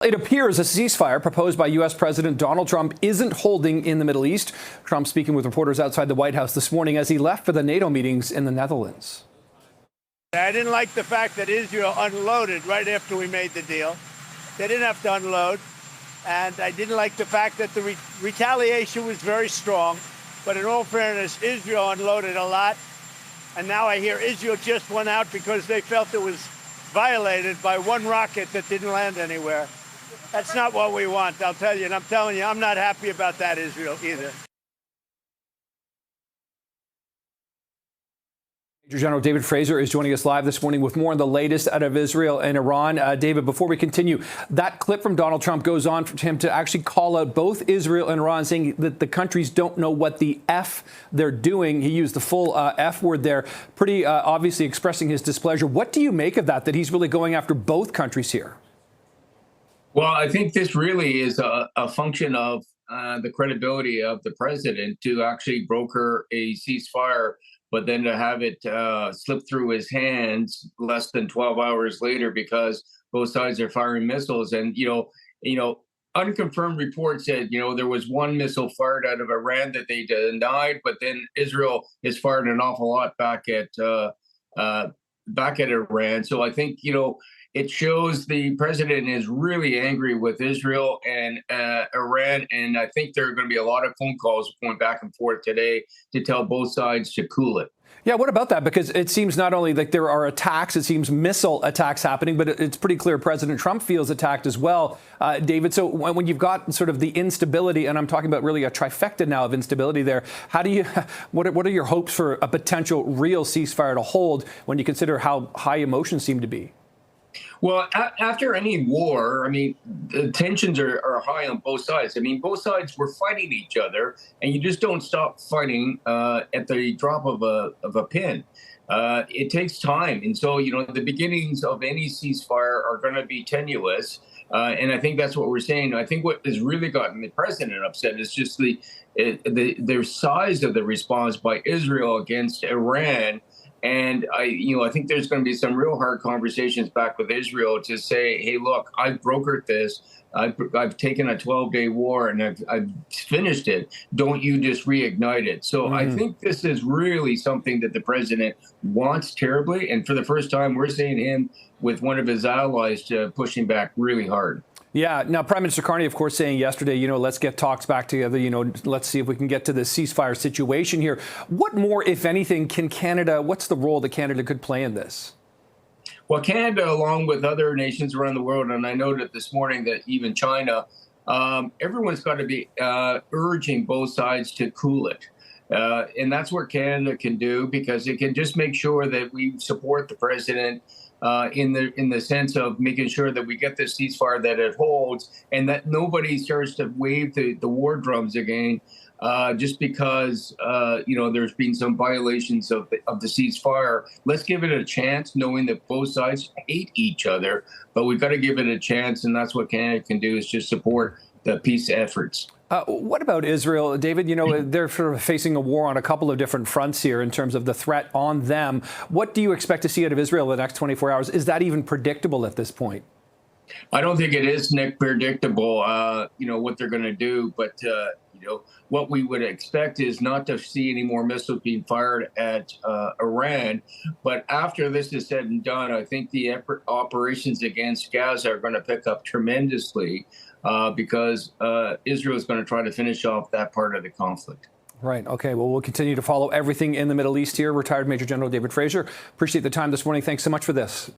It appears a ceasefire proposed by U.S. President Donald Trump isn't holding in the Middle East. Trump speaking with reporters outside the White House this morning as he left for the NATO meetings in the Netherlands. I didn't like the fact that Israel unloaded right after we made the deal. They didn't have to unload. And I didn't like the fact that the retaliation was very strong. But in all fairness, Israel unloaded a lot. And now I hear Israel just went out because they felt it was violated by one rocket that didn't land anywhere. That's not what we want, I'll tell you. And I'm telling you, I'm not happy about that, Israel, either. Major General David Fraser is joining us live this morning with more on the latest out of Israel and Iran. David, before we continue, that clip from Donald Trump goes on for him to actually call out both Israel and Iran, saying that the countries don't know what the F they're doing. He used the full F word there, pretty obviously expressing his displeasure. What do you make of that he's really going after both countries here? Well, I think this really is a function of the credibility of the president to actually broker a ceasefire, but then to have it slip through his hands less than 12 hours later because both sides are firing missiles. And, unconfirmed reports said, there was one missile fired out of Iran that they denied, but then Israel has fired an awful lot back at Iran. So I think, it shows the president is really angry with Israel and Iran. And I think there are going to be a lot of phone calls going back and forth today to tell both sides to cool it. Yeah, what about that? Because it seems not only like there are attacks, it seems missile attacks happening, but it's pretty clear President Trump feels attacked as well, David. So when you've got sort of the instability, and I'm talking about really a trifecta now of instability there, how do you, what are your hopes for a potential real ceasefire to hold when you consider how high emotions seem to be? Well, after any war, the tensions are high on both sides. Both sides were fighting each other, and you just don't stop fighting at the drop of a pin. It takes time. And so, the beginnings of any ceasefire are going to be tenuous. And I think that's what we're saying. I think what has really gotten the president upset is just the size of the response by Israel against Iran. And I think there's going to be some real hard conversations back with Israel to say, hey, look, I've brokered this. I've taken a 12-day war and I've finished it. Don't you just reignite it? So I think this is really something that the president wants terribly. And for the first time, we're seeing him with one of his allies pushing back really hard. Yeah. Now, Prime Minister Carney, of course, saying yesterday, let's get talks back together. Let's see if we can get to the ceasefire situation here. What more, if anything, what's the role that Canada could play in this? Well, Canada, along with other nations around the world, and I noted this morning that even China, everyone's got to be urging both sides to cool it. And that's what Canada can do, because it can just make sure that we support the president in the sense of making sure that we get this ceasefire, that it holds, and that nobody starts to wave the war drums again, just because there's been some violations of the ceasefire. Let's give it a chance, knowing that both sides hate each other, but we've got to give it a chance, and that's what Canada can do, is just support the peace efforts. What about Israel, David? They're sort of facing a war on a couple of different fronts here in terms of the threat on them. What do you expect to see out of Israel in the next 24 hours? Is that even predictable at this point? I don't think it is, Nick, predictable, what they're going to do. But, what we would expect is not to see any more missiles being fired at Iran. But after this is said and done, I think the operations against Gaza are going to pick up tremendously because Israel is going to try to finish off that part of the conflict. Right. Okay. Well, we'll continue to follow everything in the Middle East here. Retired Major General David Fraser, appreciate the time this morning. Thanks so much for this.